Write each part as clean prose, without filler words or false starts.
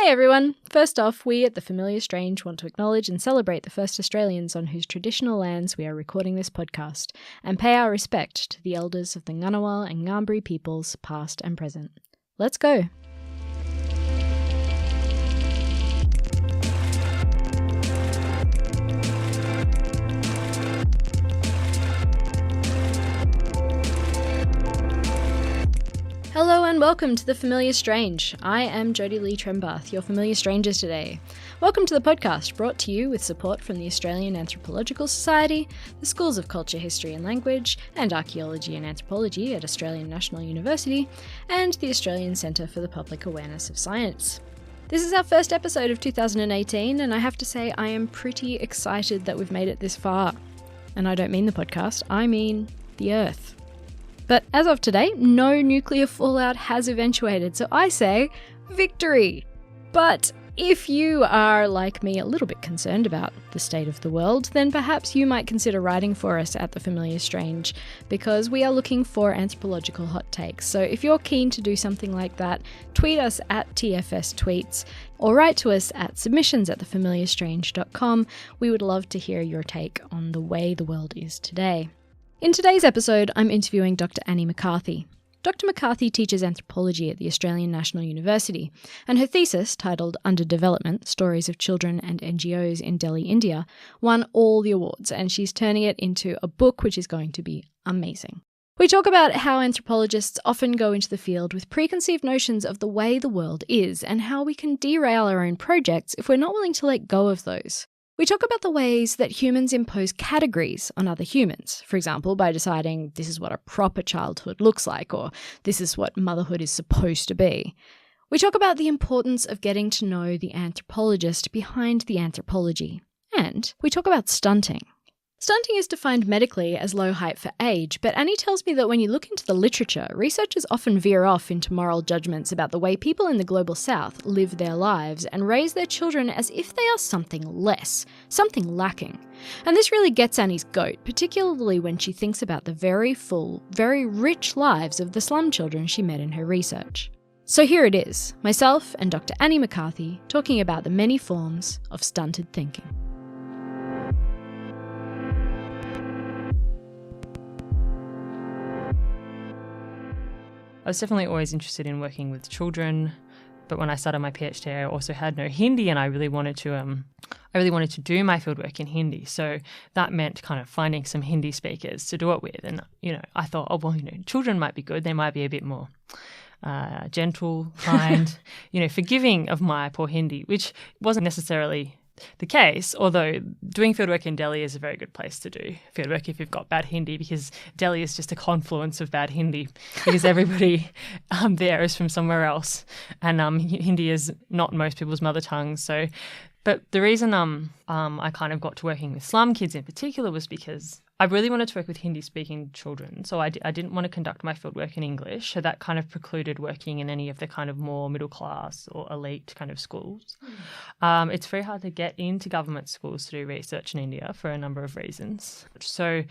Hey everyone! First off, we at The Familiar Strange want to acknowledge and celebrate the first Australians on whose traditional lands we are recording this podcast, and pay our respect to the elders of the Ngunnawal and Ngambri peoples, past and present. Let's go! Hello and welcome to The Familiar Strange. I am Jodie-Lee Trembath, your familiar strangers today. Welcome to the podcast, brought to you with support from the Australian Anthropological Society, the Schools of Culture, History and Language, and Archaeology and Anthropology at Australian National University, and the Australian Centre for the Public Awareness of Science. This is our first episode of 2018, and I have to say I am pretty excited that we've made it this far. And I don't mean the podcast, I mean the Earth. But as of today, no nuclear fallout has eventuated, so I say victory! But if you are, like me, a little bit concerned about the state of the world, then perhaps you might consider writing for us at The Familiar Strange, because we are looking for anthropological hot takes. So if you're keen to do something like that, tweet us at TFS Tweets, or write to us at submissions@thefamiliarstrange.com. We would love to hear your take on the way the world is today. In today's episode, I'm interviewing Dr. Annie McCarthy. Dr. McCarthy teaches anthropology at the Australian National University, and her thesis, titled Under Development, Stories of Children and NGOs in Delhi, India, won all the awards, and she's turning it into a book which is going to be amazing. We talk about how anthropologists often go into the field with preconceived notions of the way the world is, and how we can derail our own projects if we're not willing to let go of those. We talk about the ways that humans impose categories on other humans, for example, by deciding this is what a proper childhood looks like, or this is what motherhood is supposed to be. We talk about the importance of getting to know the anthropologist behind the anthropology. And we talk about stunting. Stunting is defined medically as low height for age, but Annie tells me that when you look into the literature, researchers often veer off into moral judgments about the way people in the global south live their lives and raise their children as if they are something less, something lacking. And this really gets Annie's goat, particularly when she thinks about the very full, very rich lives of the slum children she met in her research. So here it is, myself and Dr. Annie McCarthy talking about the many forms of stunted thinking. I was definitely always interested in working with children, but when I started my PhD, I also had no Hindi, and I really wanted to do my fieldwork in Hindi. So that meant kind of finding some Hindi speakers to do it with. And I thought, children might be good. They might be a bit more gentle, kind, forgiving of my poor Hindi, which wasn't necessarily the case, although doing fieldwork in Delhi is a very good place to do fieldwork if you've got bad Hindi, because Delhi is just a confluence of bad Hindi, because everybody there is from somewhere else, and Hindi is not most people's mother tongue. So, but the reason I kind of got to working with slum kids in particular was because I really wanted to work with Hindi-speaking children, so I didn't want to conduct my fieldwork in English, so that kind of precluded working in any of the kind of more middle-class or elite kind of schools. It's very hard to get into government schools to do research in India for a number of reasons. So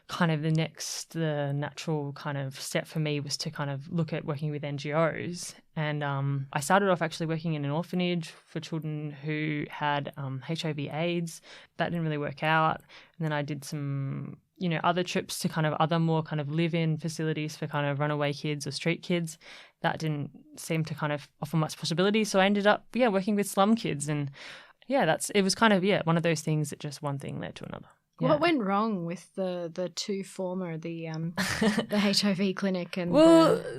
kind of the natural kind of step for me was to kind of look at working with NGOs. And I started off actually working in an orphanage for children who had HIV/AIDS. That didn't really work out. And then I did some, other trips to kind of other more kind of live-in facilities for kind of runaway kids or street kids. That didn't seem to kind of offer much possibility. So I ended up, working with slum kids. And it was kind of, one of those things that just one thing led to another. Yeah. What went wrong with the two former, the HIV clinic and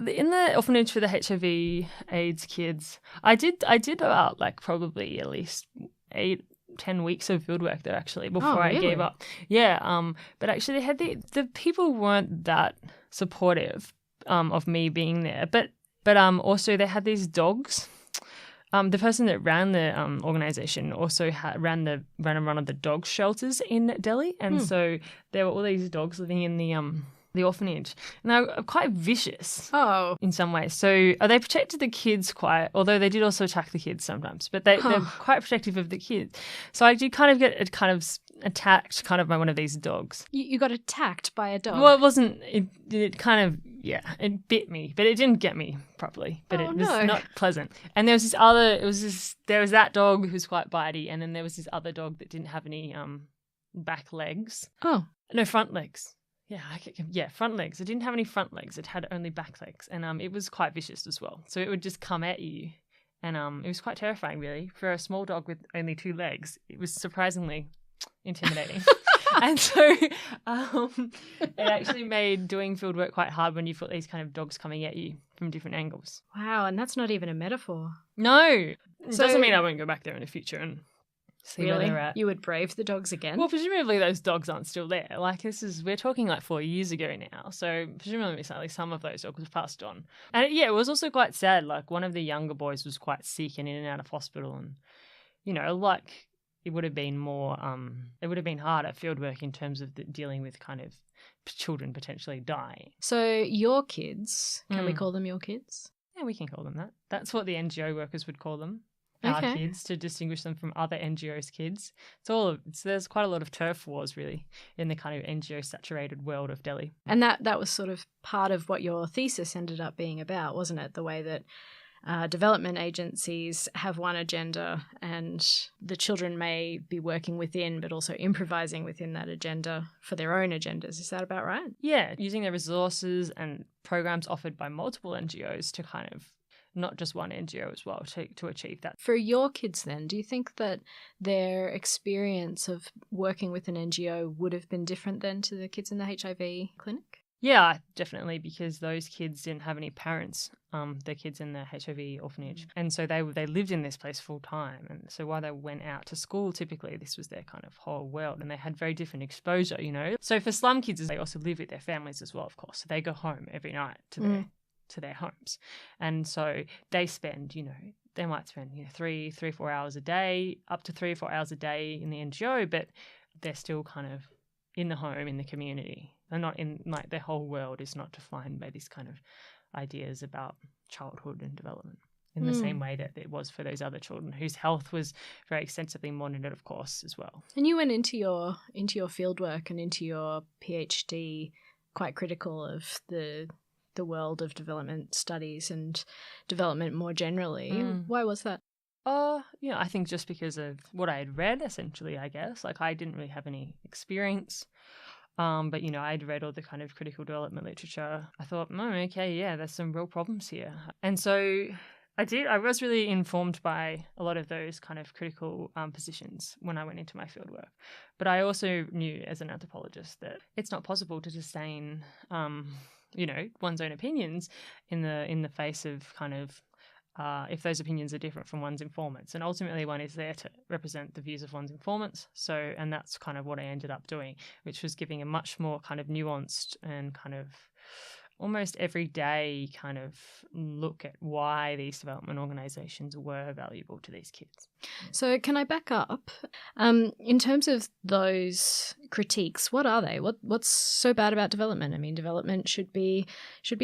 in the orphanage for the HIV/AIDS kids, I did about probably at least 8-10 weeks of fieldwork there actually before I gave up. Yeah, but actually they had the people weren't that supportive of me being there, but also they had these dogs. The person that ran the organisation also ran one of the dog shelters in Delhi, and so there were all these dogs living in the orphanage, and they were quite vicious in some ways. So they protected the kids although they did also attack the kids sometimes, but they're quite protective of the kids. So I did kind of get a kind of attacked kind of by one of these dogs. You got attacked by a dog? Well, it wasn't. It kind of, yeah, it bit me, but it didn't get me properly. But it was not pleasant. And there was there was that dog who was quite bitey, and then there was this other dog that didn't have any back legs. Oh. No, front legs. Yeah, front legs. It didn't have any front legs. It had only back legs. And it was quite vicious as well. So it would just come at you. And it was quite terrifying, really. For a small dog with only 2 legs, it was surprisingly intimidating. And so it actually made doing field work quite hard when you've got these kind of dogs coming at you from different angles. Wow, and that's not even a metaphor. No. It doesn't mean I won't go back there in the future and see where they're at. You would brave the dogs again? Well, presumably those dogs aren't still there. Like, we're talking like 4 years ago now. So presumably some of those dogs have passed on. And it was also quite sad. Like, one of the younger boys was quite sick and in and out of hospital. And, it would have been more, it would have been harder fieldwork in terms of dealing with kind of children potentially dying. So your kids, can we call them your kids? Yeah, we can call them that. That's what the NGO workers would call them. Okay. Our kids, to distinguish them from other NGOs' kids. There's quite a lot of turf wars, really, in the kind of NGO-saturated world of Delhi. And that was sort of part of what your thesis ended up being about, wasn't it? The way that development agencies have one agenda and the children may be working within but also improvising within that agenda for their own agendas. Is that about right? Yeah, using the resources and programs offered by multiple NGOs to kind of, not just one NGO as well, to achieve that. For your kids then, do you think that their experience of working with an NGO would have been different then to the kids in the HIV clinic? Yeah, definitely, because those kids didn't have any parents, the kids in the HIV orphanage. And so they lived in this place full time. And so while they went out to school, typically this was their kind of whole world, and they had very different exposure, So for slum kids, they also live with their families as well, of course. So they go home every night to their homes. And so they spend, they might spend 3-4 hours a day, up to 3 or 4 hours a day in the NGO, but they're still kind of in the home, in the community. They're not in, like, their whole world is not defined by these kind of ideas about childhood and development in the same way that it was for those other children whose health was very extensively monitored, of course, as well. And you went into your fieldwork and into your PhD quite critical of the world of development studies and development more generally. Why was that? I think just because of what I had read, essentially, I guess. Like, I didn't really have any experience. But, I'd read all the kind of critical development literature. I thought, okay, yeah, there's some real problems here. And so I was really informed by a lot of those kind of critical positions when I went into my fieldwork. But I also knew as an anthropologist that it's not possible to sustain, one's own opinions in the face of kind of if those opinions are different from one's informants. And ultimately one is there to represent the views of one's informants. And that's kind of what I ended up doing, which was giving a much more kind of nuanced and kind of almost everyday kind of look at why these development organisations were valuable to these kids. So can I back up? In terms of those critiques, what are they? What's so bad about development? I mean, development should be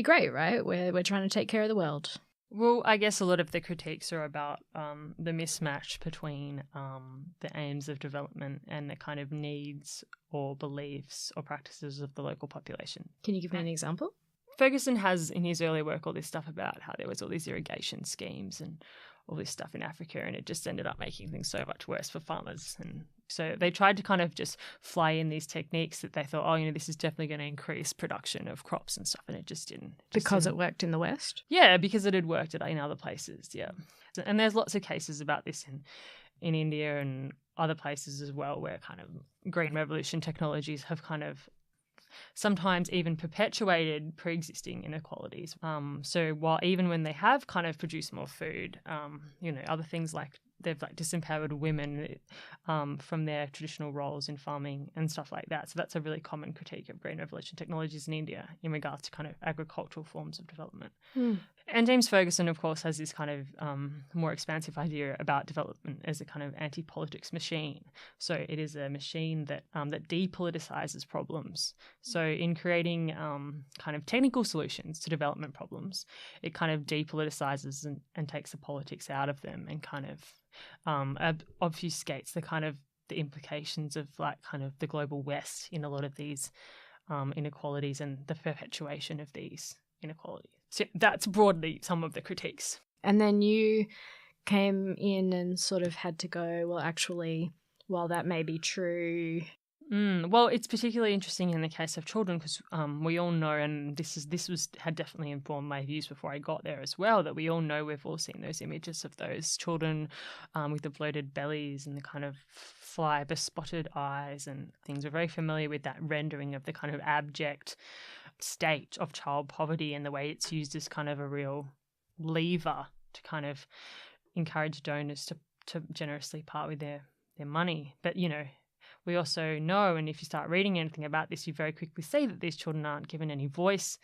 great, right? We're trying to take care of the world. Well, I guess a lot of the critiques are about the mismatch between the aims of development and the kind of needs or beliefs or practices of the local population. Can you give me an example? Ferguson has in his earlier work all this stuff about how there was all these irrigation schemes and all this stuff in Africa, and it just ended up making things so much worse for farmers. And so they tried to kind of just fly in these techniques that they thought, this is definitely going to increase production of crops and stuff, and it just didn't. Because it worked in the West? Yeah, because it had worked in other places, yeah. And there's lots of cases about this in India and other places as well, where kind of green revolution technologies have kind of sometimes even perpetuated pre-existing inequalities. So while even when they have kind of produced more food, other things like they've like disempowered women from their traditional roles in farming and stuff like that. So that's a really common critique of green revolution technologies in India in regards to kind of agricultural forms of development. And James Ferguson, of course, has this kind of more expansive idea about development as a kind of anti-politics machine. So it is a machine that depoliticizes problems. So in creating kind of technical solutions to development problems, it kind of depoliticizes and takes the politics out of them and kind of obfuscates the kind of the implications of like kind of the global West in a lot of these inequalities and the perpetuation of these inequalities. So that's broadly some of the critiques. And then you came in and sort of had to go, well, actually, while that may be true. Well, it's particularly interesting in the case of children because we all know, and had definitely informed my views before I got there as well, that we all know, we've all seen those images of those children with the bloated bellies and the kind of fly bespotted eyes and things. We're very familiar with that rendering of the kind of abject state of child poverty and the way it's used as kind of a real lever to kind of encourage donors to generously part with their money. But, you know, we also know, and if you start reading anything about this, you very quickly see that these children aren't given any voice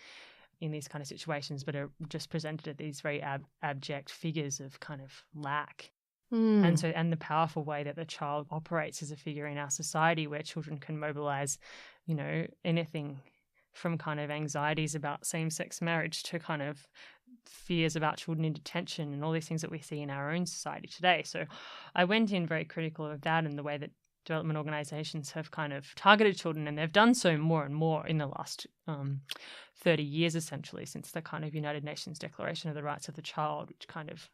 in these kind of situations, but are just presented as these very abject figures of kind of lack. And the powerful way that the child operates as a figure in our society, where children can mobilize, you know, anything from kind of anxieties about same-sex marriage to kind of fears about children in detention and all these things that we see in our own society today. So I went in very critical of that and the way that development organisations have kind of targeted children, and they've done so more and more in the last 30 years, essentially, since the kind of United Nations Declaration of the Rights of the Child, which kind of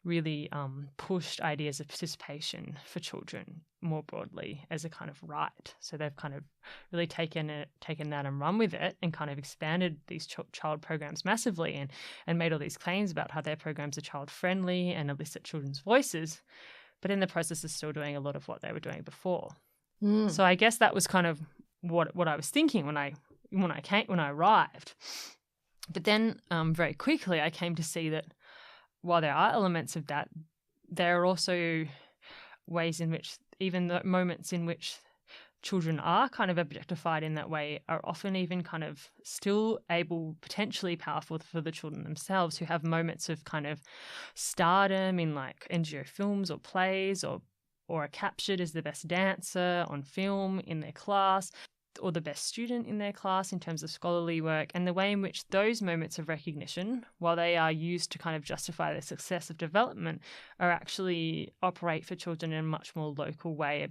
really pushed ideas of participation for children more broadly as a kind of right. So they've kind of really taken that and run with it and kind of expanded these child programs massively and made all these claims about how their programs are child-friendly and elicit children's voices, but in the process is still doing a lot of what they were doing before. So I guess that was kind of what I was thinking when I arrived. But then very quickly I came to see that while there are elements of that, there are also ways in which even the moments in which children are kind of objectified in that way are often even kind of still potentially powerful for the children themselves, who have moments of kind of stardom in like NGO films or plays, or are captured as the best dancer on film in their class, or the best student in their class in terms of scholarly work, and the way in which those moments of recognition, while they are used to kind of justify the success of development, are actually operate for children in a much more local way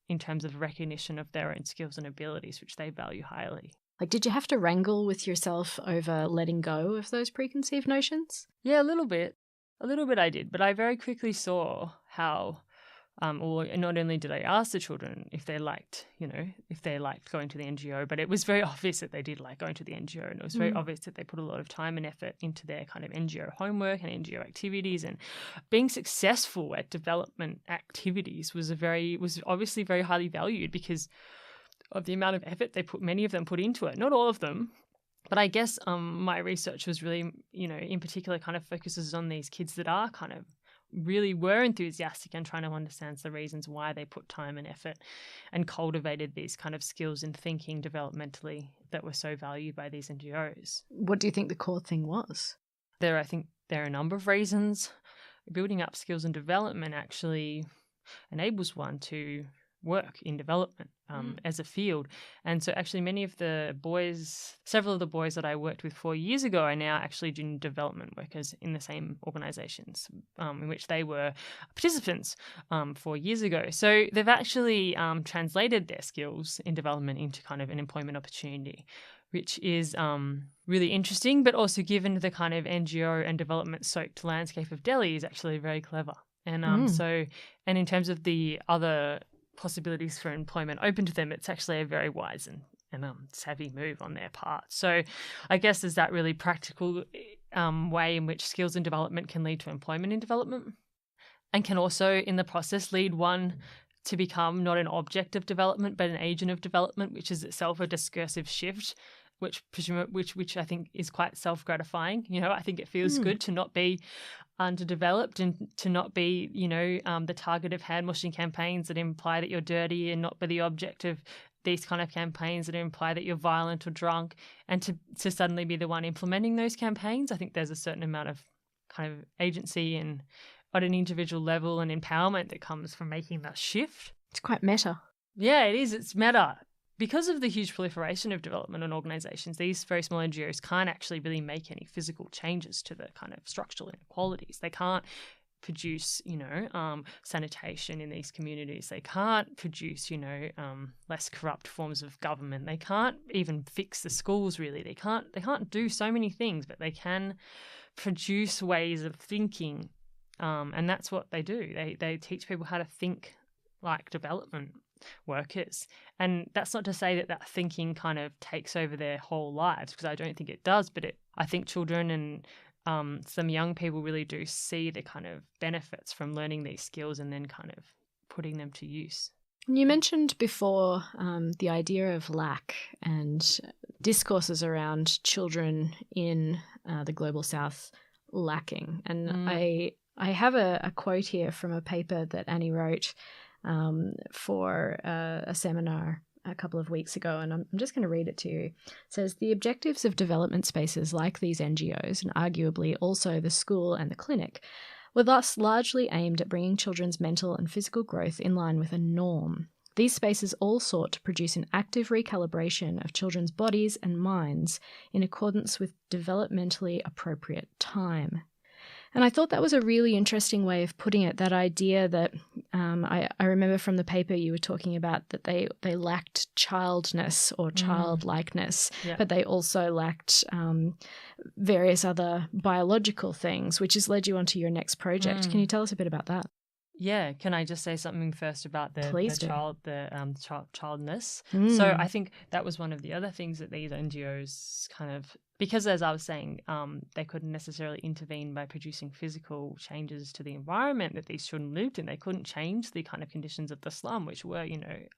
in terms of recognition of their own skills and abilities, which they value highly. Like, did you have to wrangle with yourself over letting go of those preconceived notions? Yeah, a little bit. A little bit I did, but I very quickly saw how not only did I ask the children if they liked going to the NGO, but it was very obvious that they did like going to the NGO, and it was very obvious that they put a lot of time and effort into their kind of NGO homework and NGO activities, and being successful at development activities was obviously very highly valued because of the amount of effort many of them put into it. Not all of them. But I guess my research was really, you know, in particular kind of focuses on these kids that are kind of really were enthusiastic and trying to understand the reasons why they put time and effort and cultivated these kind of skills in thinking developmentally that were so valued by these NGOs. What do you think the core thing was? I think there are a number of reasons. Building up skills and development actually enables one to work in development as a field. And so actually several of the boys that I worked with 4 years ago are now actually doing development workers in the same organisations in which they were participants 4 years ago. So they've actually translated their skills in development into kind of an employment opportunity, which is really interesting, but also given the kind of NGO and development-soaked landscape of Delhi is actually very clever. And and in terms of the other possibilities for employment open to them, it's actually a very wise and savvy move on their part. So I guess there's that really practical way in which skills and development can lead to employment in development, and can also in the process lead one to become not an object of development but an agent of development, which is itself a discursive shift, which I think is quite self-gratifying. You know, I think it feels good to not be underdeveloped and to not be, you know, the target of hand-washing campaigns that imply that you're dirty, and not be the object of these kind of campaigns that imply that you're violent or drunk, and to suddenly be the one implementing those campaigns. I think there's a certain amount of kind of agency and at an individual level and empowerment that comes from making that shift. It's quite meta. Yeah, it is. It's meta. Because of the huge proliferation of development and organisations, these very small NGOs can't actually really make any physical changes to the kind of structural inequalities. They can't produce, sanitation in these communities. They can't produce, less corrupt forms of government. They can't even fix the schools, really. They can't do so many things, but they can produce ways of thinking, and that's what they do. They teach people how to think like development workers. And that's not to say that thinking kind of takes over their whole lives, because I don't think it does, but I think children and some young people really do see the kind of benefits from learning these skills and then kind of putting them to use. You mentioned before the idea of lack and discourses around children in the Global South lacking. And I have a quote here from a paper that Annie wrote for a seminar a couple of weeks ago, and I'm just going to read it to you. It says, the objectives of development spaces like these NGOs, and arguably also the school and the clinic, were thus largely aimed at bringing children's mental and physical growth in line with a norm. These spaces all sought to produce an active recalibration of children's bodies and minds in accordance with developmentally appropriate time. And I thought that was a really interesting way of putting it, that idea that I remember from the paper you were talking about that they lacked childness or childlikeness, but they also lacked various other biological things, which has led you onto your next project. Can you tell us a bit about that? Yeah, can I just say something first about the childness? So I think that was one of the other things that these NGOs kind of, because as I was saying, they couldn't necessarily intervene by producing physical changes to the environment that these children lived in. They couldn't change the kind of conditions of the slum, which were,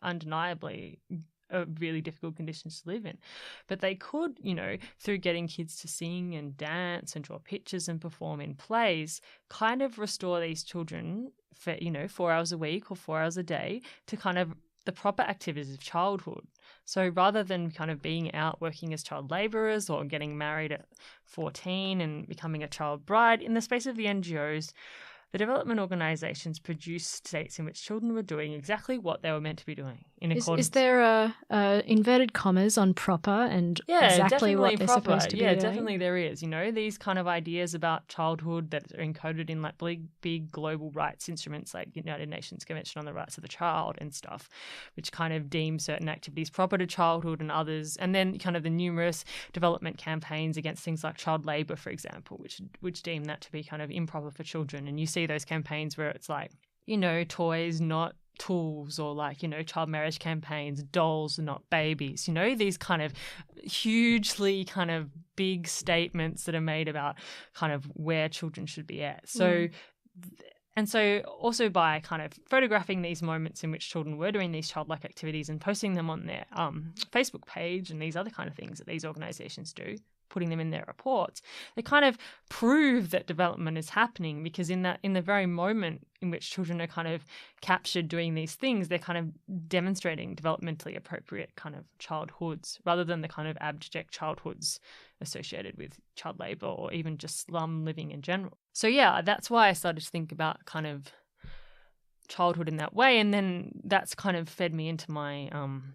undeniably really difficult conditions to live in. But they could, through getting kids to sing and dance and draw pictures and perform in plays, kind of restore these children for, 4 hours a week or 4 hours a day to kind of the proper activities of childhood. So rather than kind of being out working as child labourers or getting married at 14 and becoming a child bride, in the space of the NGOs, the development organisations produced states in which children were doing exactly what they were meant to be doing. Is there a inverted commas on proper and exactly what they're supposed to be doing? Yeah, definitely there is. These kind of ideas about childhood that are encoded in like big global rights instruments like United Nations Convention on the Rights of the Child and stuff, which kind of deem certain activities proper to childhood and others. And then kind of the numerous development campaigns against things like child labour, for example, which deem that to be kind of improper for children. And you see those campaigns where it's like, toys, not tools, or like, child marriage campaigns, dolls, not babies, these kind of hugely kind of big statements that are made about kind of where children should be at. So, and so also by kind of photographing these moments in which children were doing these childlike activities and posting them on their Facebook page and these other kind of things that these organisations do, putting them in their reports, they kind of prove that development is happening, because in the very moment in which children are kind of captured doing these things, they're kind of demonstrating developmentally appropriate kind of childhoods rather than the kind of abject childhoods associated with child labour or even just slum living in general. So yeah, that's why I started to think about kind of childhood in that way, and then that's kind of fed me into my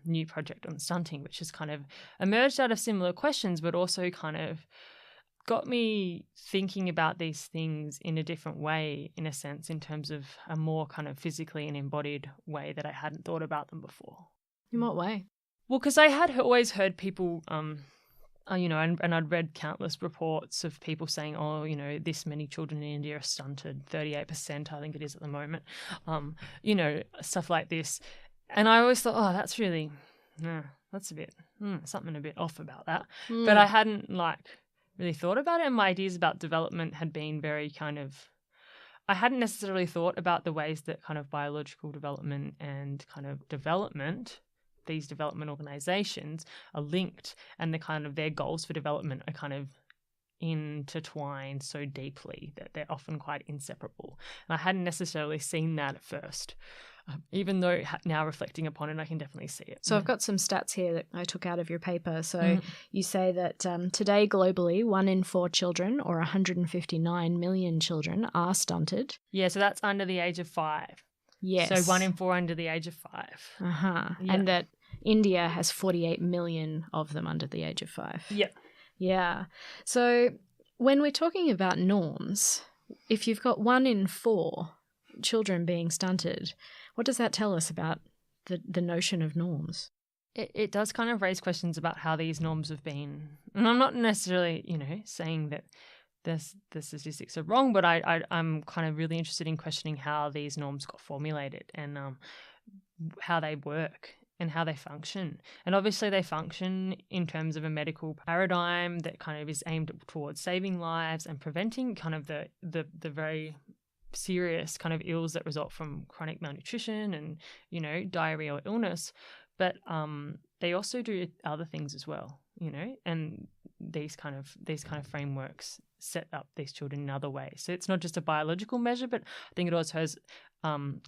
new project on stunting, which has kind of emerged out of similar questions, but also kind of got me thinking about these things in a different way, in a sense, in terms of a more kind of physically and embodied way that I hadn't thought about them before. In what way? Well, because I had always heard people and I'd read countless reports of people saying, this many children in India are stunted, 38%, I think it is at the moment, stuff like this. And I always thought, that's really, that's a bit, something a bit off about that. But I hadn't really thought about it. And my ideas about development had been very kind of, I hadn't necessarily thought about the ways that kind of biological development and kind of development, these development organisations, are linked, and the kind of their goals for development are kind of intertwined so deeply that they're often quite inseparable. And I hadn't necessarily seen that at first, even though now reflecting upon it, I can definitely see it. So I've got some stats here that I took out of your paper. So you say that today globally, 1 in 4 children, or 159 million children, are stunted. Yeah, so that's under the age of 5. Yes. So 1 in 4 under the age of 5. Yeah. And that India has 48 million of them under the age of 5. Yeah. Yeah. So when we're talking about norms, if you've got 1 in 4 children being stunted, what does that tell us about the notion of norms? It does kind of raise questions about how these norms have been. And I'm not necessarily, saying that the statistics are wrong, but I'm kind of really interested in questioning how these norms got formulated and how they work and how they function. And obviously they function in terms of a medical paradigm that kind of is aimed towards saving lives and preventing kind of the very serious kind of ills that result from chronic malnutrition and, diarrhea or illness. But they also do other things as well, and these kind of frameworks set up these children in other ways. So it's not just a biological measure, but I think it also has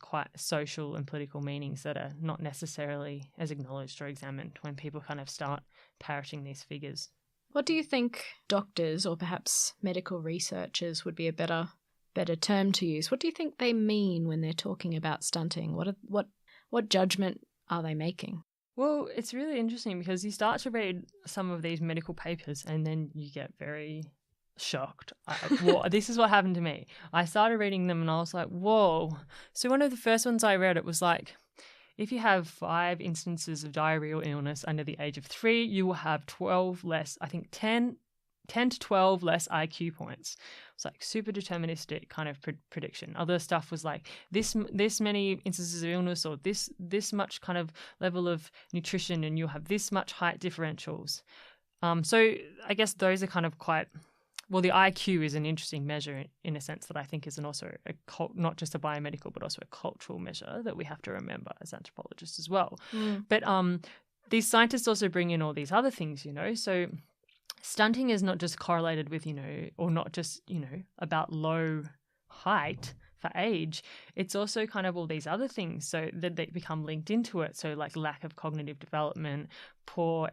quite social and political meanings that are not necessarily as acknowledged or examined when people kind of start parroting these figures. What do you think doctors or perhaps medical researchers would be a better term to use? What do you think they mean when they're talking about stunting? What judgment are they making? Well, it's really interesting because you start to read some of these medical papers and then you get very shocked. This is what happened to me. I started reading them and I was like, whoa. So one of the first ones I read, it was like, if you have 5 instances of diarrheal illness under the age of 3, you will have 12 less, I think 10 to 12 less IQ points. It's like super deterministic kind of prediction. Other stuff was like this many instances of illness or this much kind of level of nutrition and you'll have this much height differentials. So I guess those are kind of quite, well, the IQ is an interesting measure in a sense that I think is also not just a biomedical but also a cultural measure that we have to remember as anthropologists as well. But these scientists also bring in all these other things, so stunting is not just correlated with, or not just, about low height for age. It's also kind of all these other things so that they become linked into it. So like lack of cognitive development, poor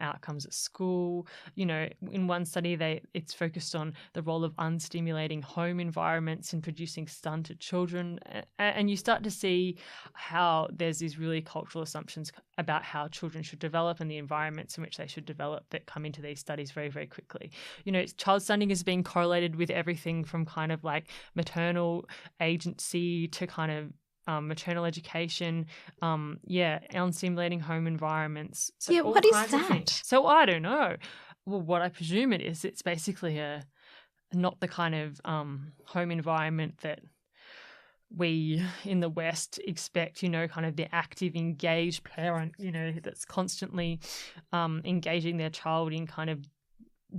outcomes at school. In one study, it's focused on the role of unstimulating home environments in producing stunted children. And you start to see how there's these really cultural assumptions about how children should develop and the environments in which they should develop that come into these studies very, very quickly. Child stunting is being correlated with everything from kind of like maternal agency to kind of maternal education, unstimulating home environments. So what is that? So I don't know. Well, what I presume it is, it's basically not the kind of home environment that we in the West expect, kind of the active, engaged parent, that's constantly engaging their child in kind of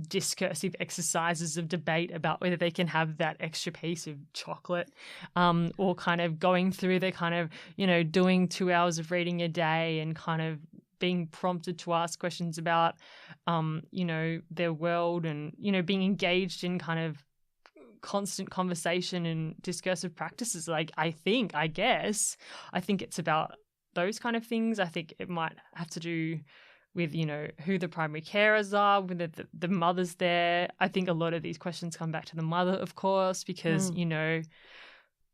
discursive exercises of debate about whether they can have that extra piece of chocolate, or kind of going through the kind of, doing 2 hours of reading a day and kind of being prompted to ask questions about, their world and, being engaged in kind of constant conversation and discursive practices. Like, I think it's about those kind of things. I think it might have to do with, who the primary carers are, whether the mother's there. I think a lot of these questions come back to the mother, of course, because,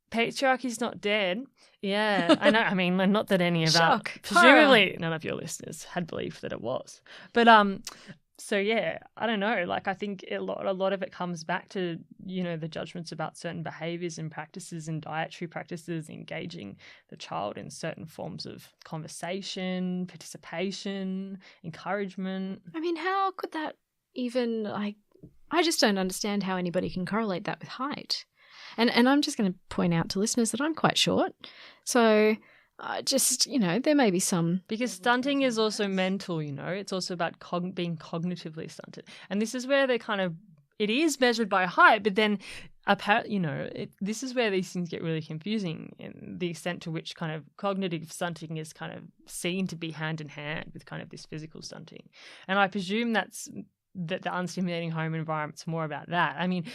patriarchy's not dead. Yeah, I know. I mean, not that any of our, presumably none of your listeners had believed that it was. But so yeah, I don't know. Like, I think a lot of it comes back to, the judgments about certain behaviours and practices and dietary practices, engaging the child in certain forms of conversation, participation, encouragement. I mean, how could that even, I just don't understand how anybody can correlate that with height. And I'm just going to point out to listeners that I'm quite short. So there may be some. Because stunting is also mental, it's also about being cognitively stunted. And this is where it is measured by height, but then, this is where these things get really confusing, in the extent to which kind of cognitive stunting is kind of seen to be hand in hand with kind of this physical stunting. And I presume that the unstimulating home environment's more about that. I mean,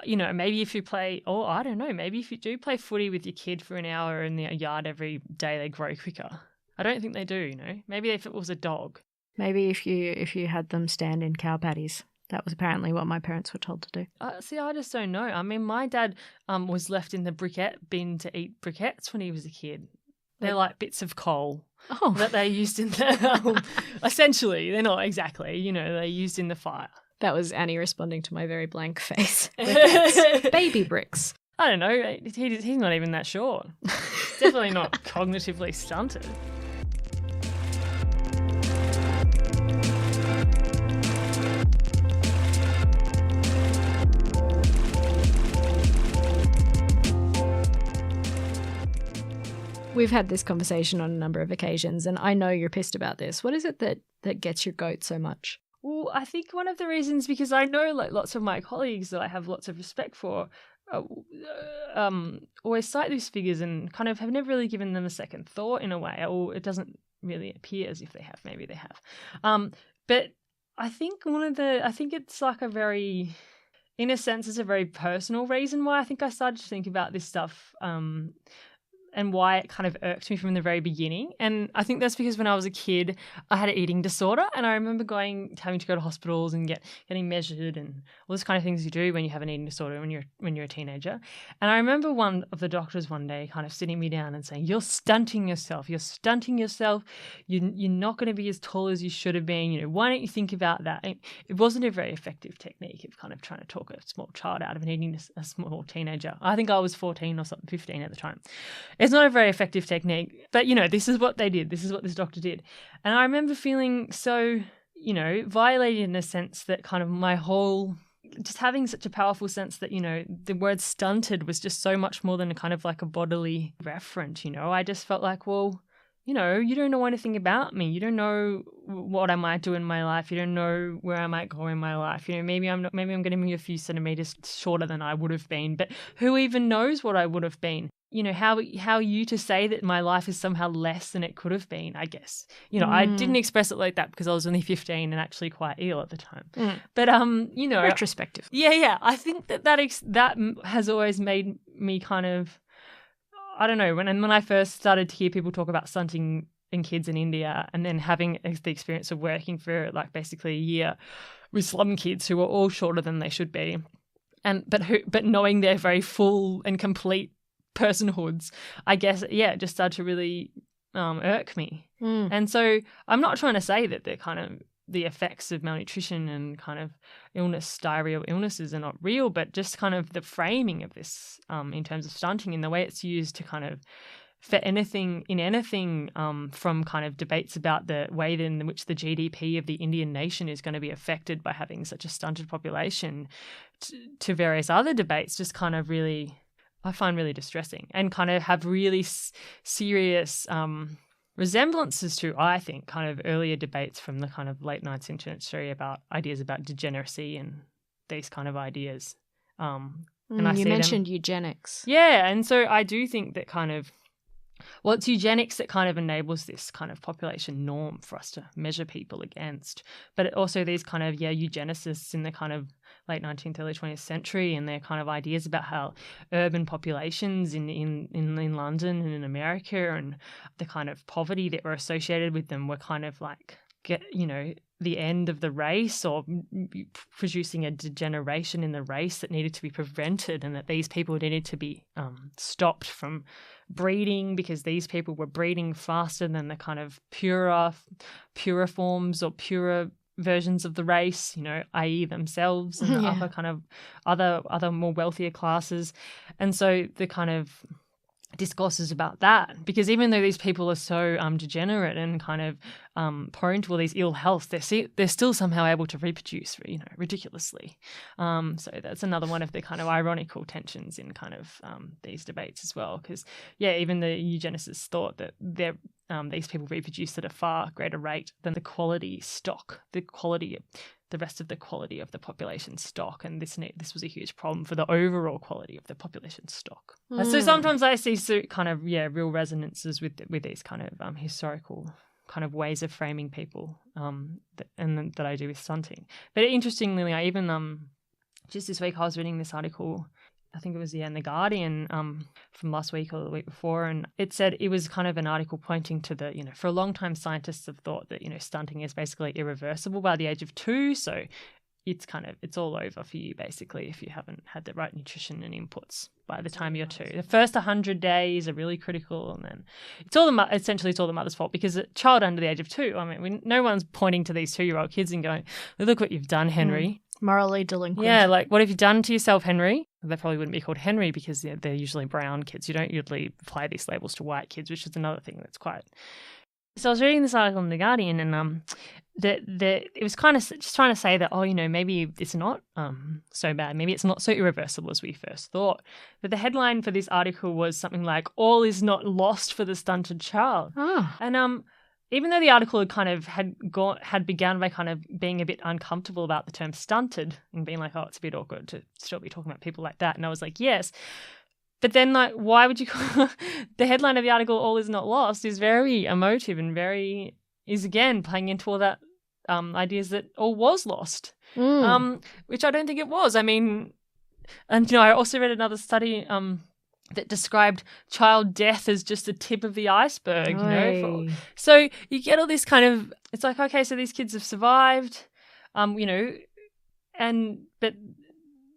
maybe if you play, I don't know, maybe if you do play footy with your kid for an hour in the yard every day, they grow quicker. I don't think they do, Maybe if it was a dog. Maybe if you had them stand in cow patties. That was apparently what my parents were told to do. See, I just don't know. I mean, my dad was left in the briquette bin to eat briquettes when he was a kid. They're like bits of coal that they used in the essentially, they're not exactly, they're used in the fire. That was Annie responding to my very blank face. Baby bricks. I don't know. He's not even that short. Definitely not cognitively stunted. We've had this conversation on a number of occasions, and I know you're pissed about this. What is it that gets your goat so much? Well, I think one of the reasons, because I know like lots of my colleagues that I have lots of respect for, always cite these figures and kind of have never really given them a second thought in a way, or it doesn't really appear as if they have. Maybe they have. But I think it's like a very, in a sense, it's a very personal reason why I think I started to think about this stuff. And why it kind of irked me from the very beginning. And I think that's because when I was a kid, I had an eating disorder, and I remember having to go to hospitals and getting measured and all those kind of things you do when you have an eating disorder when you're a teenager. And I remember one of the doctors one day kind of sitting me down and saying, "You're stunting yourself. You're stunting yourself. You're not going to be as tall as you should have been. You know, why don't you think about that?" And it wasn't a very effective technique of kind of trying to talk a small child out of a small teenager. I think I was 14 or something, 15 at the time. It's not a very effective technique, but, you know, this is what they did. This is what this doctor did. And I remember feeling so, you know, violated in a sense that kind of my whole, just having such a powerful sense that, you know, the word stunted was just so much more than a kind of like a bodily reference, you know. I just felt like, well, you know, you don't know anything about me. You don't know what I might do in my life. You don't know where I might go in my life. You know, maybe I'm going to be a few centimeters shorter than I would have been, but who even knows what I would have been? You know, how are you to say that my life is somehow less than it could have been, I guess. You know, I didn't express it like that because I was only 15 and actually quite ill at the time. But, you know. Retrospective. Yeah. I think that has always made me kind of, I don't know, when I first started to hear people talk about stunting in kids in India and then having the experience of working for like basically a year with slum kids who are all shorter than they should be, but knowing their very full and complete personhoods, I guess, yeah, it just started to really irk me. And so I'm not trying to say that they're kind of the effects of malnutrition and kind of illness, diarrheal illnesses are not real, but just kind of the framing of this in terms of stunting and the way it's used to kind of for anything from kind of debates about the way in which the GDP of the Indian nation is going to be affected by having such a stunted population to various other debates just kind of really, I find really distressing and kind of have really serious resemblances to, I think, kind of earlier debates from the kind of late 19th century about ideas about degeneracy and these kind of ideas. And you mentioned eugenics. Yeah, and so I do think that kind of, well, it's eugenics that kind of enables this kind of population norm for us to measure people against. But it also these kind of, eugenicists in the kind of late 19th, early 20th century and their kind of ideas about how urban populations in London and in America and the kind of poverty that were associated with them were kind of like, the end of the race or producing a degeneration in the race that needed to be prevented and that these people needed to be stopped from breeding because these people were breeding faster than the kind of purer forms or purer versions of the race, i.e. themselves and the upper kind of other more wealthier classes. And so the kind of discourses about that, because even though these people are so degenerate and kind of prone to all these ill health, they're still somehow able to reproduce, ridiculously. So that's another one of the kind of ironical tensions in kind of these debates as well, because even the eugenicists thought that these people reproduce at a far greater rate than the quality stock, the rest of the quality of the population stock, and this was a huge problem for the overall quality of the population stock. So sometimes I see kind of real resonances with these kind of historical kind of ways of framing people, that I do with stunting. But interestingly, I even just this week I was reading this article. I think it was in The Guardian from last week or the week before, and it said it was kind of an article pointing to the, for a long time scientists have thought that, stunting is basically irreversible by the age of 2, so it's all over for you basically if you haven't had the right nutrition and inputs by the time you're 2. The first 100 days are really critical, and then it's all the mother's fault because a child under the age of 2, no one's pointing to these 2-year-old kids and going, look what you've done, Henry. Morally delinquent. Yeah, like, what have you done to yourself, Henry? They probably wouldn't be called Henry because they're usually brown kids. You don't usually apply these labels to white kids, which is another thing that's quite... So I was reading this article in The Guardian, and it was kind of just trying to say that, maybe it's not so bad. Maybe it's not so irreversible as we first thought. But the headline for this article was something like, "All is not lost for the stunted child." Oh. And even though the article had begun by kind of being a bit uncomfortable about the term stunted and being like, oh, it's a bit awkward to still be talking about people like that. And I was like, yes. But then, like, why would you call the headline of the article, "All is not lost," is very emotive and is again playing into all that ideas that all was lost, which I don't think it was. I mean, and, I also read another study that described child death as just the tip of the iceberg, So you get all this kind of, it's like, okay, so these kids have survived, but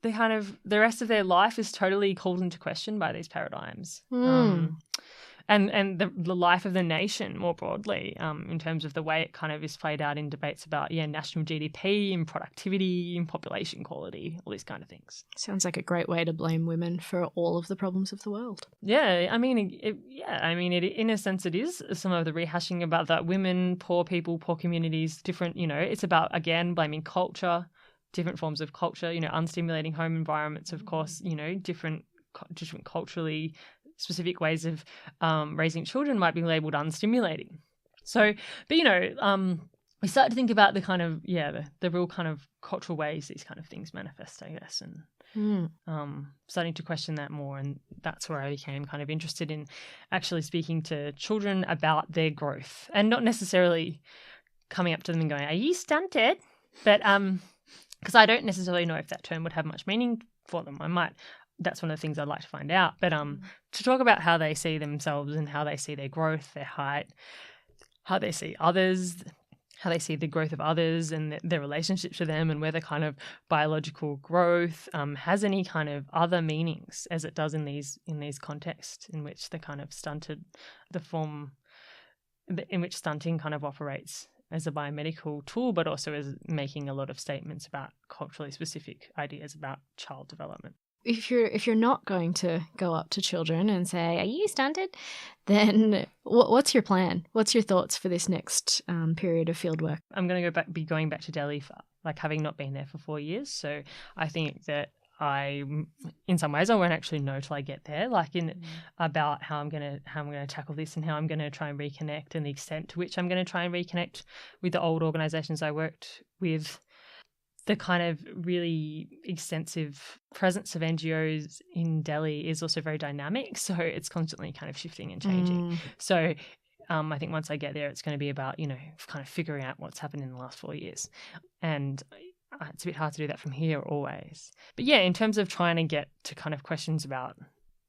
the rest of their life is totally called into question by these paradigms. And the life of the nation more broadly, in terms of the way it kind of is played out in debates about, national GDP and productivity and population quality, all these kind of things. Sounds like a great way to blame women for all of the problems of the world. Yeah, I mean, in a sense it is some of the rehashing about that women, poor people, poor communities, different, it's about, again, blaming culture, different forms of culture, unstimulating home environments, of course, different culturally specific ways of raising children might be labelled unstimulating. So, but, we start to think about the kind of, the real kind of cultural ways these kind of things manifest, I guess, and starting to question that more. And that's where I became kind of interested in actually speaking to children about their growth and not necessarily coming up to them and going, "Are you stunted?" But because I don't necessarily know if that term would have much meaning for them. That's one of the things I'd like to find out. But to talk about how they see themselves and how they see their growth, their height, how they see others, how they see the growth of others and their relationships to them, and whether kind of biological growth has any kind of other meanings as it does in these contexts in which the kind of stunted, the form in which stunting kind of operates as a biomedical tool, but also as making a lot of statements about culturally specific ideas about child development. If you're not going to go up to children and say, "Are you stunted?" then what's your plan? What's your thoughts for this next period of fieldwork? I'm going to be going back to Delhi for having not been there for 4 years. So I think that in some ways I won't actually know till I get there, about how I'm going to tackle this and how I'm going to try and reconnect, and the extent to which I'm going to try and reconnect with the old organisations I worked with. The kind of really extensive presence of NGOs in Delhi is also very dynamic, so it's constantly kind of shifting and changing. So I think once I get there, it's going to be about, kind of figuring out what's happened in the last 4 years. And it's a bit hard to do that from here always. But yeah, in terms of trying to get to kind of questions about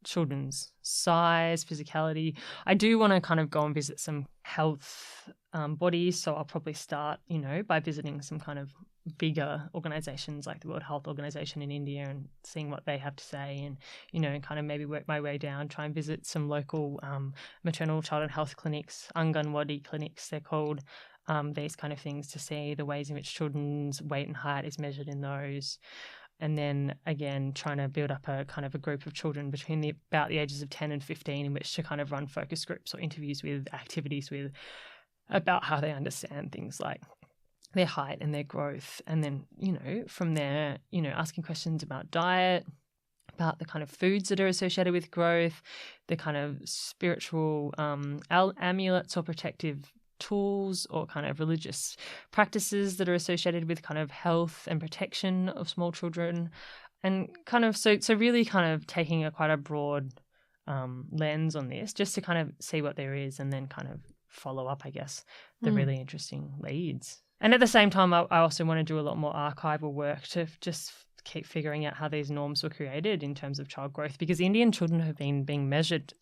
children's size, physicality, I do want to kind of go and visit some health bodies. So I'll probably start, by visiting some kind of bigger organizations like the World Health Organization in India and seeing what they have to say, and kind of maybe work my way down, try and visit some local maternal child and health clinics, Anganwadi clinics they're called, these kind of things, to see the ways in which children's weight and height is measured in those. And then again, trying to build up a kind of a group of children between about the ages of 10 and 15 in which to kind of run focus groups or interviews with, activities with, about how they understand things like their height and their growth. And then, from there, asking questions about diet, about the kind of foods that are associated with growth, the kind of spiritual amulets or protective tools or kind of religious practices that are associated with kind of health and protection of small children. And kind of, so really kind of taking quite a broad lens on this, just to kind of see what there is and then kind of follow up, I guess, the really interesting leads. And at the same time, I also want to do a lot more archival work to just keep figuring out how these norms were created in terms of child growth, because Indian children have been being measured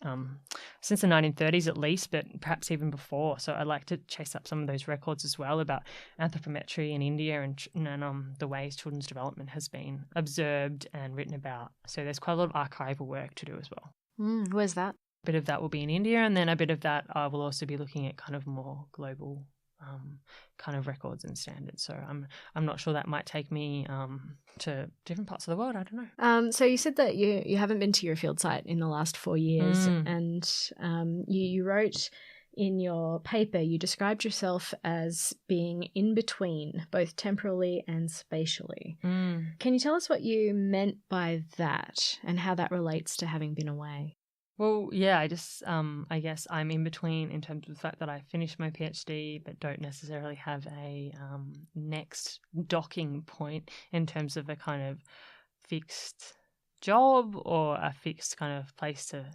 since the 1930s at least, but perhaps even before. So I'd like to chase up some of those records as well about anthropometry in India and the ways children's development has been observed and written about. So there's quite a lot of archival work to do as well. Where's that? A bit of that will be in India, and then a bit of that I will also be looking at kind of more global kind of records and standards. So I'm not sure, that might take me to different parts of the world. I don't know. So you said that you haven't been to your field site in the last 4 years, and you wrote in your paper, you described yourself as being in between, both temporally and spatially. Can you tell us what you meant by that and how that relates to having been away? Well, yeah, I guess I'm in between in terms of the fact that I finished my PhD but don't necessarily have a next docking point in terms of a kind of fixed job or a fixed kind of place to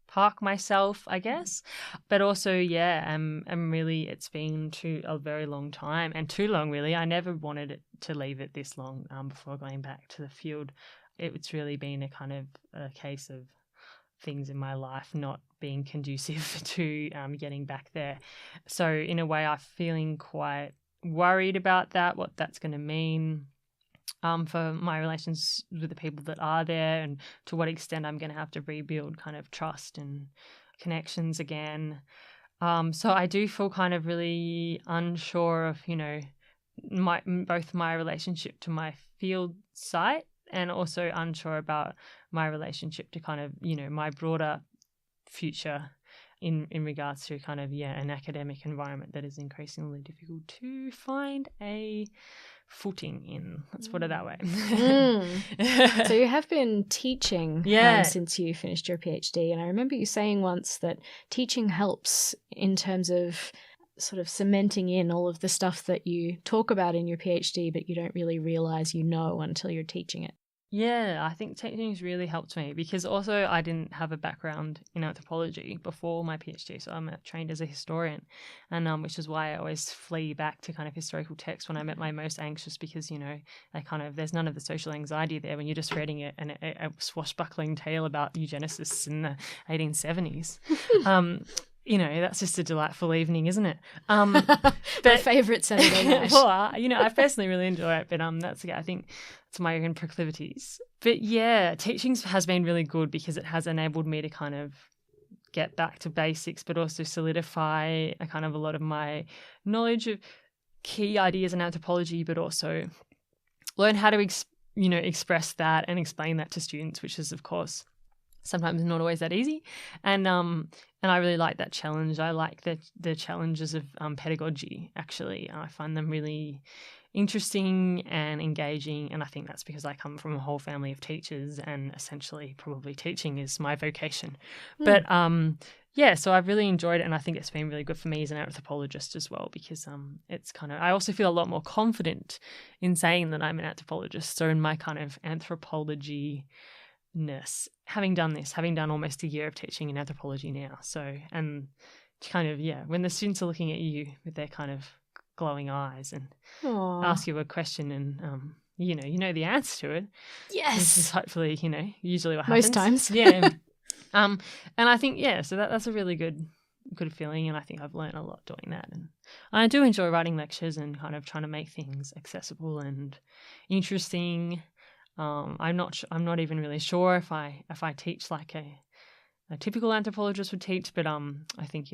park myself, I guess. But also, yeah, I'm really, it's been a very long time, and too long, really. I never wanted it to leave it this long before going back to the field. It's really been a kind of a case of things in my life not being conducive to getting back there. So in a way, I'm feeling quite worried about that, what that's going to mean for my relations with the people that are there, and to what extent I'm going to have to rebuild kind of trust and connections again. So I do feel kind of really unsure of, both my relationship to my field site, and also unsure about my relationship to kind of, my broader future in regards to kind of, an academic environment that is increasingly difficult to find a footing in. Let's put it that way. So you have been teaching since you finished your PhD, and I remember you saying once that teaching helps in terms of sort of cementing in all of the stuff that you talk about in your PhD, but you don't really realize you know until you're teaching it. Yeah, I think teaching's really helped me, because also I didn't have a background in anthropology before my PhD, so I'm trained as a historian, and which is why I always flee back to kind of historical text when I'm at my most anxious, because there's none of the social anxiety there when you're just reading a swashbuckling tale about eugenicists in the 1870s. That's just a delightful evening, isn't it? My favourite Saturday night. Well, I personally really enjoy it, but I think it's my own proclivities. But yeah, teaching has been really good because it has enabled me to kind of get back to basics, but also solidify a kind of a lot of my knowledge of key ideas in anthropology, but also learn how to express that and explain that to students, which is, of course, sometimes not always that easy. And I really like that challenge. I like the challenges of pedagogy, actually. I find them really interesting and engaging, and I think that's because I come from a whole family of teachers, and essentially probably teaching is my vocation. But so I've really enjoyed it, and I think it's been really good for me as an anthropologist as well, because it's kind of, I also feel a lot more confident in saying that I'm an anthropologist. So in my kind of anthropology having done almost a year of teaching in anthropology now. So, and kind of, when the students are looking at you with their kind of glowing eyes and ask you a question, and you know the answer to it. Yes. This is hopefully, usually what happens. Most times. Yeah. And I think, so that's a really good feeling, and I think I've learned a lot doing that. And I do enjoy writing lectures and kind of trying to make things accessible and interesting. I'm not even really sure if I teach like a typical anthropologist would teach, but I think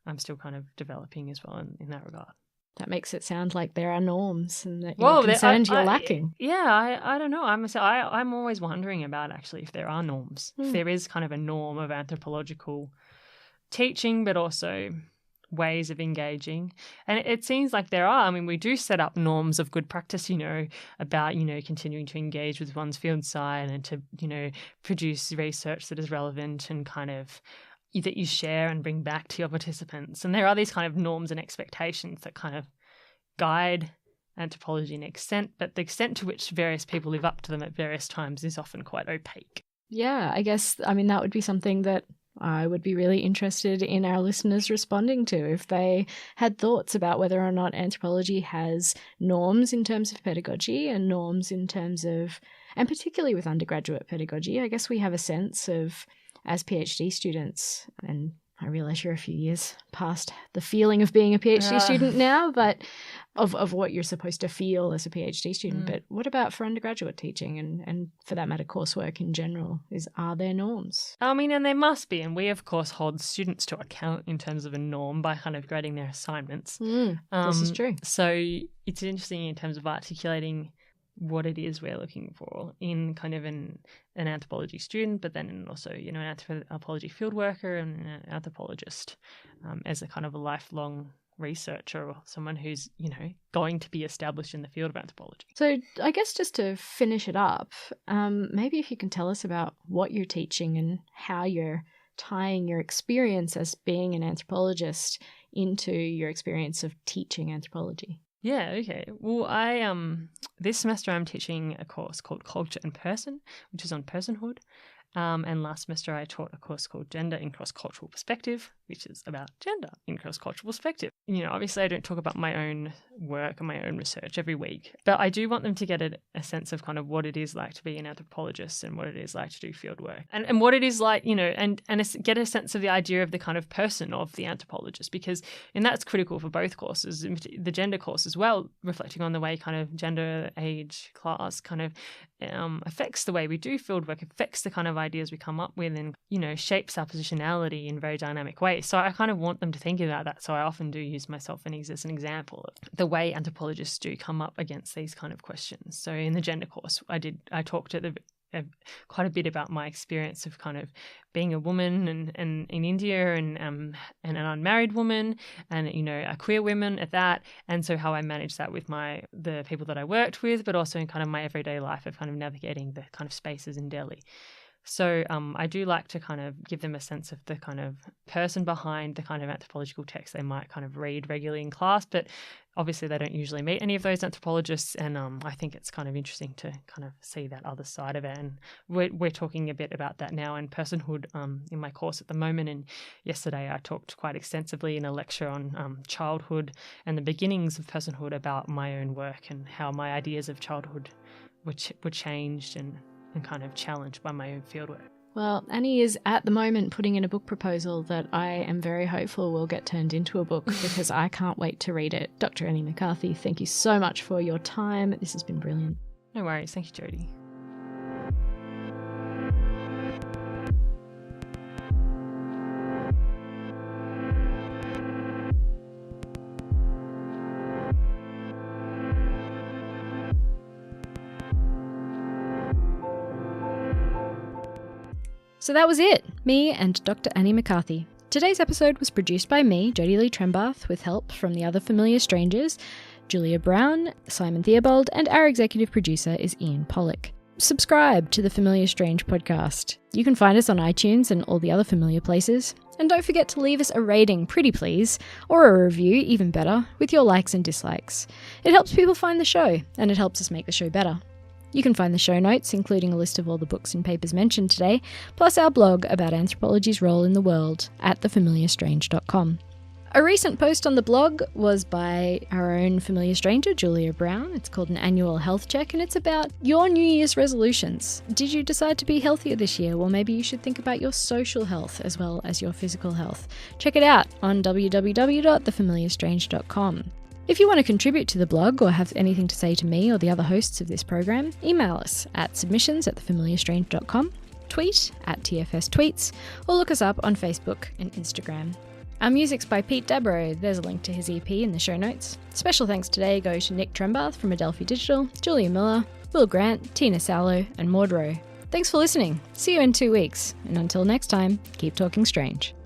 I'm still kind of developing as well in that regard. That makes it sound like there are norms, and that you're concerned you're lacking. I don't know. I'm always wondering about actually if there are norms, if there is kind of a norm of anthropological teaching, but also ways of engaging. And it seems like there are. I mean, we do set up norms of good practice, about, continuing to engage with one's field site and to, produce research that is relevant and kind of that you share and bring back to your participants. And there are these kind of norms and expectations that kind of guide anthropology in extent, but the extent to which various people live up to them at various times is often quite opaque. Yeah, I guess, that would be something that I would be really interested in our listeners responding to, if they had thoughts about whether or not anthropology has norms in terms of pedagogy and norms in terms of, and particularly with undergraduate pedagogy. I guess we have a sense of, as PhD students, and I realise you're a few years past the feeling of being a PhD student now, but of what you're supposed to feel as a PhD student. But what about for undergraduate teaching and for that matter, coursework in general? Are there norms? I mean, and there must be. And we, of course, hold students to account in terms of a norm by kind of grading their assignments. This is true. So it's interesting in terms of articulating what it is we're looking for in kind of an anthropology student, but then also, an anthropology field worker and an anthropologist as a kind of a lifelong researcher or someone who's, going to be established in the field of anthropology. So I guess just to finish it up, maybe if you can tell us about what you're teaching and how you're tying your experience as being an anthropologist into your experience of teaching anthropology. Yeah, okay. Well, I this semester I'm teaching a course called Culture and Person, which is on personhood. And last semester I taught a course called Gender in Cross-Cultural Perspective, which is about gender in cross-cultural perspective. Obviously I don't talk about my own work and my own research every week, but I do want them to get a sense of kind of what it is like to be an anthropologist and what it is like to do field work and what it is like, and get a sense of the idea of the kind of person of the anthropologist, because and that's critical for both courses, the gender course as well, reflecting on the way kind of gender, age, class kind of affects the way we do field work, affects the kind of ideas we come up with and, shapes our positionality in very dynamic ways. So I kind of want them to think about that. So I often do use myself as an example of the way anthropologists do come up against these kind of questions. So in the gender course, I talked at quite a bit about my experience of kind of being a woman and in India and an unmarried woman and a queer woman at that, and so how I managed that with the people that I worked with, but also in kind of my everyday life of kind of navigating the kind of spaces in Delhi. So I do like to kind of give them a sense of the kind of person behind the kind of anthropological text they might kind of read regularly in class, but obviously they don't usually meet any of those anthropologists, and I think it's kind of interesting to kind of see that other side of it. And we're talking a bit about that now in personhood in my course at the moment, and yesterday I talked quite extensively in a lecture on childhood and the beginnings of personhood about my own work and how my ideas of childhood were changed and kind of challenged by my own fieldwork. Well, Annie is at the moment putting in a book proposal that I am very hopeful will get turned into a book because I can't wait to read it. Dr. Annie McCarthy, thank you so much for your time. This has been brilliant. No worries. Thank you, Jodie. So that was it, me and Dr. Annie McCarthy. Today's episode was produced by me, Jodie-Lee Trembath, with help from the other familiar strangers, Julia Brown, Simon Theobald, and our executive producer is Ian Pollock. Subscribe to the Familiar Strange podcast. You can find us on iTunes and all the other familiar places. And don't forget to leave us a rating, pretty please, or a review, even better, with your likes and dislikes. It helps people find the show, and it helps us make the show better. You can find the show notes, including a list of all the books and papers mentioned today, plus our blog about anthropology's role in the world at thefamiliarstrange.com. A recent post on the blog was by our own familiar stranger, Julia Brown. It's called An Annual Health Check, and it's about your New Year's resolutions. Did you decide to be healthier this year? Well, maybe you should think about your social health as well as your physical health. Check it out on www.thefamiliarstrange.com. If you want to contribute to the blog or have anything to say to me or the other hosts of this program, email us at submissions@thefamiliarstrange.com, tweet at TFStweets, or look us up on Facebook and Instagram. Our music's by Pete Dabro. There's a link to his EP in the show notes. Special thanks today go to Nick Trembath from Adelphi Digital, Julia Miller, Will Grant, Tina Sallow, and Maud Rowe. Thanks for listening. See you in 2 weeks, and until next time, keep talking strange.